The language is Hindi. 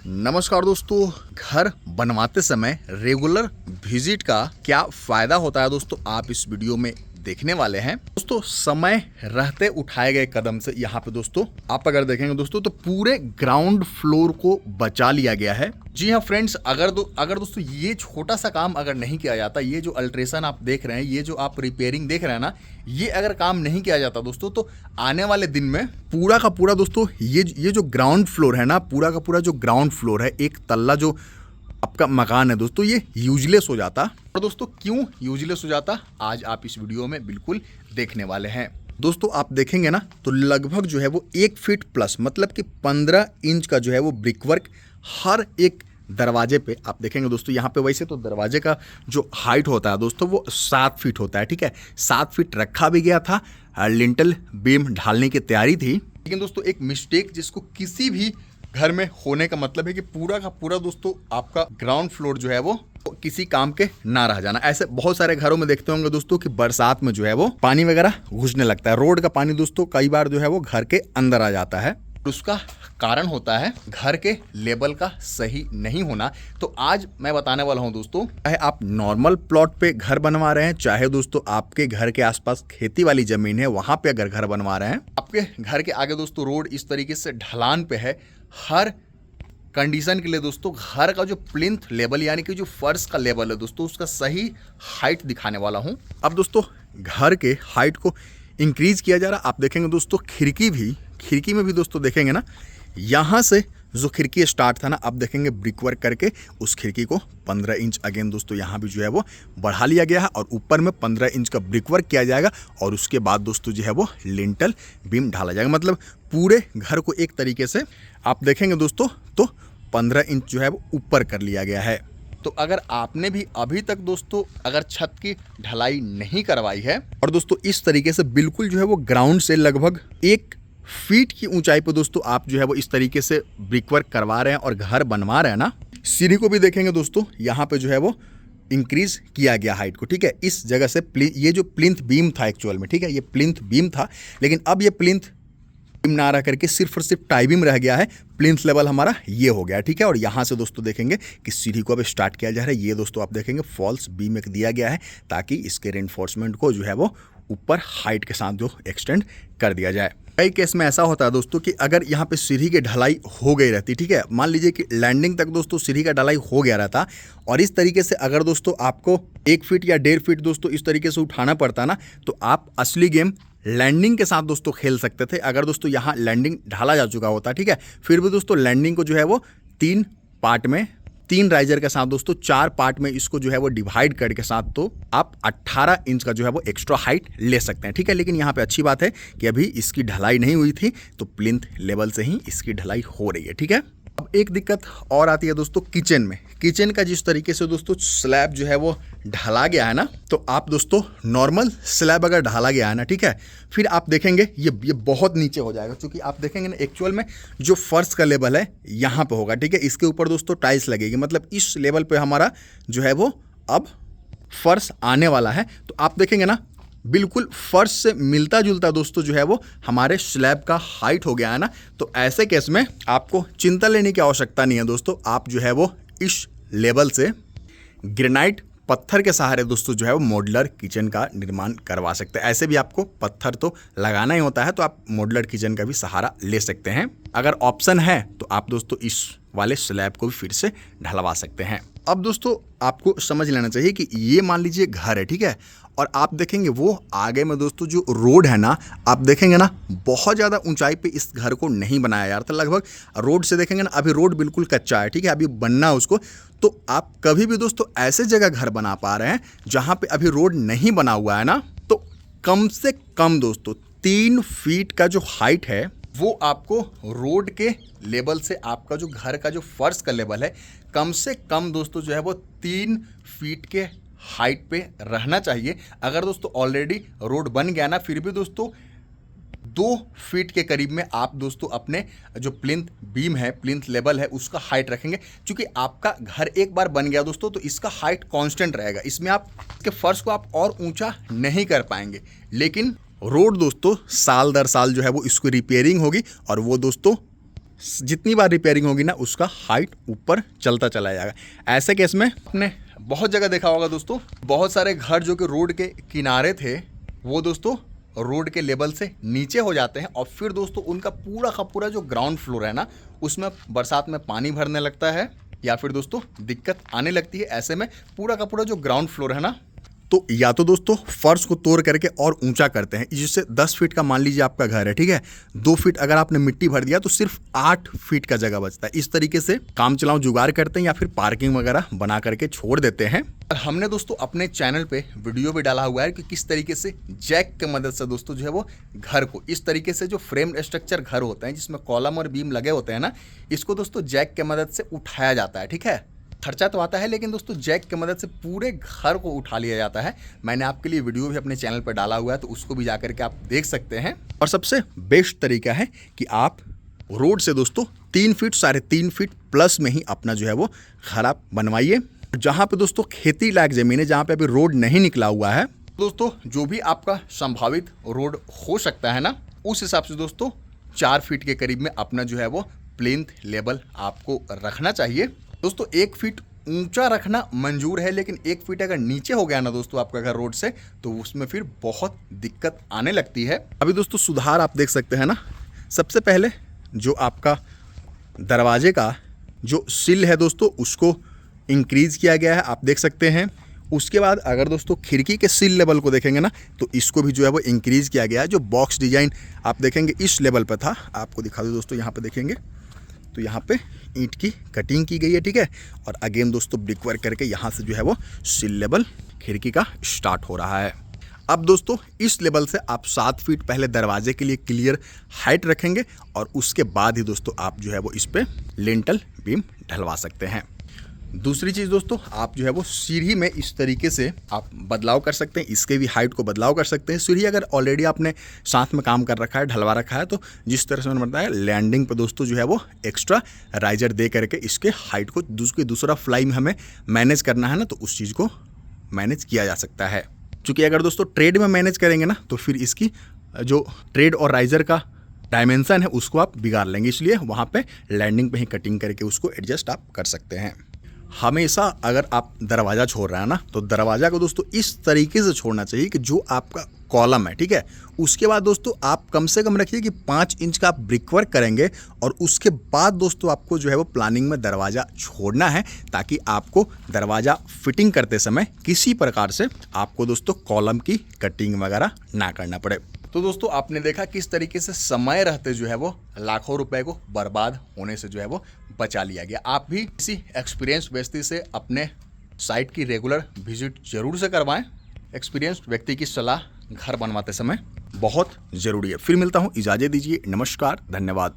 नमस्कार दोस्तों, घर बनवाते समय रेगुलर विजिट का क्या फायदा होता है दोस्तों, आप इस वीडियो में देखने वाले हैं। दोस्तों समय रहते उठाए गए कदम से यहाँ पे दोस्तों आप अगर देखेंगे दोस्तों तो पूरे ग्राउंड फ्लोर को बचा लिया गया है। जी हाँ फ्रेंड्स, अगर दोस्तों ये छोटा सा काम अगर नहीं किया जाता, ये जो अल्ट्रेशन आप देख रहे हैं, ये जो आप रिपेयरिंग देख रहे हैं ना, ये अगर काम नहीं किया जाता दोस्तों तो आने वाले दिन में पूरा का पूरा दोस्तों ये जो ग्राउंड फ्लोर है ना, पूरा का पूरा जो ग्राउंड फ्लोर है, एक तल्ला जो आपका मकान है दोस्तों, ये यूजलेस हो जाता। और दोस्तों क्यों यूजलेस हो जाता, आज आप इस वीडियो में बिल्कुल देखने वाले हैं। दोस्तों आप देखेंगे ना तो लगभग जो है वो 1 फीट प्लस, मतलब कि 15 इंच का जो है वो ब्रिकवर्क हर एक दरवाजे पे आप देखेंगे दोस्तों। यहाँ पे वैसे तो दरवाजे का जो हाइट होता है दोस्तों वो 7 फीट होता है, ठीक है। 7 फीट रखा भी गया था, लिंटल बीम ढालने की तैयारी थी। लेकिन दोस्तों एक मिस्टेक जिसको किसी भी घर में होने का मतलब है कि पूरा का पूरा दोस्तों आपका ग्राउंड फ्लोर जो है वो किसी काम के ना रह जाना। ऐसे बहुत सारे घरों में देखते होंगे दोस्तों कि बरसात में जो है वो पानी वगैरह घुसने लगता है। रोड का पानी दोस्तों कई बार जो है वो घर के अंदर आ जाता है। उसका कारण होता है घर के लेवल का सही नहीं होना। तो आज मैं बताने वाला हूं दोस्तों, चाहे आप नॉर्मल प्लॉट पे घर बनवा रहे हैं, चाहे दोस्तों आपके घर के आसपास खेती वाली जमीन है वहां पे अगर घर बनवा रहे हैं, आपके घर के आगे दोस्तों रोड इस तरीके से ढलान पे है, हर कंडीशन के लिए दोस्तों घर का जो प्लिंथ लेवल यानी कि जो फर्श का लेवल है दोस्तों, उसका सही हाइट दिखाने वाला हूं। अब दोस्तों घर के हाइट को इंक्रीज किया जा रहा, आप देखेंगे दोस्तों खिड़की में भी दोस्तों देखेंगे ना, यहाँ से जो खिड़की स्टार्ट था ना, आप देखेंगे ब्रिकवर्क करके उस खिड़की को 15 इंच अगेन दोस्तों यहाँ भी जो है वो बढ़ा लिया गया है और ऊपर में 15 इंच का ब्रिकवर्क किया जाएगा और उसके बाद दोस्तों जो है वो लिंटल बीम ढाला जाएगा। मतलब पूरे घर को एक तरीके से आप देखेंगे दोस्तों तो 15 इंच जो है वो ऊपर कर लिया गया है। तो अगर आपने भी अभी तक दोस्तों अगर छत की ढलाई नहीं करवाई है और दोस्तों इस तरीके से बिल्कुल जो है वो ग्राउंड से लगभग 1 फीट की ऊंचाई पर दोस्तों आप जो है वो इस तरीके से ब्रिकवर्क करवा रहे हैं और घर बनवा रहे हैं ना, सीढ़ी को भी देखेंगे दोस्तों यहाँ पे जो है वो इंक्रीज किया गया हाइट को, ठीक है। इस जगह से ये जो प्लिंथ बीम था एक्चुअल में, ठीक है, ये प्लिंथ बीम था, लेकिन अब ये प्लिंथ बीम ना रह करके सिर्फ और सिर्फ टाई बीम रह गया है। प्लिंथ लेवल हमारा ये हो गया, ठीक है। और यहाँ से दोस्तों देखेंगे कि सीढ़ी को अब स्टार्ट किया जा रहा है। ये दोस्तों आप देखेंगे फॉल्स बीम एक दिया गया है ताकि इसके रेनफोर्समेंट को जो है वो ऊपर हाइट के साथ जो एक्सटेंड कर दिया जाए। कई केस में ऐसा होता है दोस्तों कि अगर यहाँ पे सीढ़ी की ढलाई हो गई रहती, ठीक है, मान लीजिए कि लैंडिंग तक दोस्तों सीढ़ी का ढलाई हो गया रहता और इस तरीके से अगर दोस्तों आपको 1 फीट या 1.5 फीट दोस्तों इस तरीके से उठाना पड़ता ना, तो आप असली गेम लैंडिंग के साथ दोस्तों खेल सकते थे। अगर दोस्तों यहाँ लैंडिंग ढाला जा चुका होता, ठीक है, फिर भी दोस्तों लैंडिंग को जो है वो 3 पार्ट में, 3 राइजर के साथ दोस्तों 4 पार्ट में इसको जो है वो डिवाइड करके साथ तो आप 18 इंच का जो है वो एक्स्ट्रा हाइट ले सकते हैं, ठीक है। लेकिन यहाँ पे अच्छी बात है कि अभी इसकी ढलाई नहीं हुई थी तो प्लिंथ लेवल से ही इसकी ढलाई हो रही है, ठीक है। अब एक दिक्कत और आती है दोस्तों किचन में। किचन का जिस तरीके से दोस्तों स्लैब जो है वो ढाला गया है ना, तो आप दोस्तों नॉर्मल स्लैब अगर ढाला गया है ना, ठीक है, फिर आप देखेंगे ये बहुत नीचे हो जाएगा, क्योंकि आप देखेंगे ना एक्चुअल में जो फर्श का लेवल है यहाँ पे होगा, ठीक है। इसके ऊपर दोस्तों टाइल्स लगेगी, मतलब इस लेवल पे हमारा जो है वो अब फर्श आने वाला है। तो आप देखेंगे ना बिल्कुल फर्श से मिलता जुलता दोस्तों जो है वो हमारे स्लैब का हाइट हो गया है ना। तो ऐसे केस में आपको चिंता लेने की आवश्यकता नहीं है दोस्तों, आप जो है वो इस लेवल से ग्रेनाइट पत्थर के सहारे दोस्तों जो है वो मॉड्यूलर किचन का निर्माण करवा सकते हैं। ऐसे भी आपको पत्थर तो लगाना ही होता है, तो आप मॉड्यूलर किचन का भी सहारा ले सकते हैं। अगर ऑप्शन है तो आप दोस्तों इस वाले स्लैब को भी फिर से ढलवा सकते हैं। अब दोस्तों आपको समझ लेना चाहिए कि ये मान लीजिए घर है, ठीक है, और आप देखेंगे वो आगे में दोस्तों जो रोड है ना, आप देखेंगे ना बहुत ज़्यादा ऊंचाई पे इस घर को नहीं बनाया यार, तो लगभग रोड से देखेंगे ना अभी रोड बिल्कुल कच्चा है, ठीक है, अभी बनना है उसको। तो आप कभी भी दोस्तों ऐसे जगह घर बना पा रहे हैं जहाँ पे अभी रोड नहीं बना हुआ है ना, तो कम से कम दोस्तों 3 फीट का जो हाइट है वो आपको रोड के लेवल से, आपका जो घर का जो फर्श का लेवल है, कम से कम दोस्तों जो है वो 3 फीट के हाइट पे रहना चाहिए। अगर दोस्तों ऑलरेडी रोड बन गया ना, फिर भी दोस्तों 2 फीट के करीब में आप दोस्तों अपने जो प्लिंथ बीम है, प्लिंथ लेवल है, उसका हाइट रखेंगे। क्योंकि आपका घर एक बार बन गया दोस्तों तो इसका हाइट कांस्टेंट रहेगा, इसमें आप इसके फर्श को आप और ऊंचा नहीं कर पाएंगे। लेकिन रोड दोस्तों साल दर साल जो है वो इसको रिपेयरिंग होगी और वो दोस्तों जितनी बार रिपेयरिंग होगी ना उसका हाइट ऊपर चलता चला जाएगा। ऐसे केस में आपने बहुत जगह देखा होगा दोस्तों, बहुत सारे घर जो कि रोड के किनारे थे वो दोस्तों रोड के लेवल से नीचे हो जाते हैं और फिर दोस्तों उनका पूरा का पूरा जो ग्राउंड फ्लोर है ना उसमें बरसात में पानी भरने लगता है या फिर दोस्तों दिक्कत आने लगती है। ऐसे में पूरा का पूरा जो ग्राउंड फ्लोर है ना तो या तो दोस्तों फर्श को तोड़ करके और ऊंचा करते हैं, जिससे 10 फीट का मान लीजिए आपका घर है, ठीक है, 2 फीट अगर आपने मिट्टी भर दिया तो सिर्फ 8 फीट का जगह बचता है। इस तरीके से काम चलाओ जुगाड़ करते हैं या फिर पार्किंग वगैरह बना करके छोड़ देते हैं। और हमने दोस्तों अपने चैनल पे वीडियो भी डाला हुआ है कि किस तरीके से जैक की मदद से दोस्तों जो है वो घर को इस तरीके से जो फ्रेम स्ट्रक्चर घर होते हैं जिसमें कॉलम और बीम लगे होते हैं ना, इसको दोस्तों जैक की मदद से उठाया जाता है। ठीक है, खर्चा तो आता है लेकिन दोस्तों जैक की मदद से पूरे घर को उठा लिया जाता है। मैंने आपके लिए वीडियो भी अपने चैनल पर डाला हुआ है तो उसको भी जाकर के आप देख सकते हैं। और सबसे बेस्ट तरीका है कि आप रोड से दोस्तों 3 फीट 3.5 फीट प्लस में ही अपना जो है वो घर आप बनवाइए। जहाँ पे दोस्तों खेती लायक जमीन है, जहाँ पे अभी रोड नहीं निकला हुआ है, दोस्तों जो भी आपका संभावित रोड हो सकता है ना उस हिसाब से दोस्तों 4 फीट के करीब में अपना जो है वो प्लिंथ लेवल आपको रखना चाहिए। दोस्तों 1 फीट ऊंचा रखना मंजूर है, लेकिन 1 फीट अगर नीचे हो गया ना दोस्तों आपका घर रोड से तो उसमें फिर बहुत दिक्कत आने लगती है। अभी दोस्तों सुधार आप देख सकते हैं ना, सबसे पहले जो आपका दरवाजे का जो सिल है दोस्तों उसको इंक्रीज किया गया है, आप देख सकते हैं। उसके बाद अगर दोस्तों खिड़की के सिल लेवल को देखेंगे ना तो इसको भी जो है वो इंक्रीज किया गया है। जो बॉक्स डिजाइन आप देखेंगे इस लेवल पर था, आपको दिखा दो दोस्तों, यहाँ पे देखेंगे तो यहाँ पे ईंट की कटिंग की गई है, ठीक है। और अगेन दोस्तों ब्रिक वर्क करके यहाँ से जो है वो सिल लेवल खिड़की का स्टार्ट हो रहा है। अब दोस्तों इस लेवल से आप 7 फीट पहले दरवाजे के लिए क्लियर हाइट रखेंगे और उसके बाद ही दोस्तों आप जो है वो इस पे लिंटल बीम ढलवा सकते हैं। दूसरी चीज़ दोस्तों, आप जो है वो सीढ़ी में इस तरीके से आप बदलाव कर सकते हैं, इसके भी हाइट को बदलाव कर सकते हैं। सीढ़ी अगर ऑलरेडी आपने साथ में काम कर रखा है, ढलवा रखा है, तो जिस तरह से मैंने बताया लैंडिंग पे दोस्तों जो है वो एक्स्ट्रा राइजर दे करके इसके हाइट को दूसरा फ्लाई में हमें मैनेज करना है ना तो उस चीज़ को मैनेज किया जा सकता है। चूँकि अगर दोस्तों ट्रेड में मैनेज करेंगे ना तो फिर इसकी जो ट्रेड और राइजर का डायमेंशन है उसको आप बिगाड़ लेंगे, इसलिए वहाँ पे लैंडिंग पे ही कटिंग करके उसको एडजस्ट आप कर सकते हैं। हमेशा अगर आप दरवाज़ा छोड़ रहे हैं ना तो दरवाज़ा को दोस्तों इस तरीके से छोड़ना चाहिए कि जो आपका कॉलम है, ठीक है, उसके बाद दोस्तों आप कम से कम रखिए कि 5 इंच का आप ब्रिक वर्क करेंगे और उसके बाद दोस्तों आपको जो है वो प्लानिंग में दरवाज़ा छोड़ना है ताकि आपको दरवाज़ा फिटिंग करते समय किसी प्रकार से आपको दोस्तों कॉलम की कटिंग वगैरह ना करना पड़े। तो दोस्तों आपने देखा किस तरीके से समय रहते जो है वो लाखों रुपए को बर्बाद होने से जो है वो बचा लिया गया। आप भी इसी एक्सपीरियंस व्यक्ति से अपने साइट की रेगुलर विजिट जरूर से करवाएं। एक्सपीरियंस व्यक्ति की सलाह घर बनवाते समय बहुत ज़रूरी है। फिर मिलता हूँ, इजाज़त दीजिए, नमस्कार, धन्यवाद।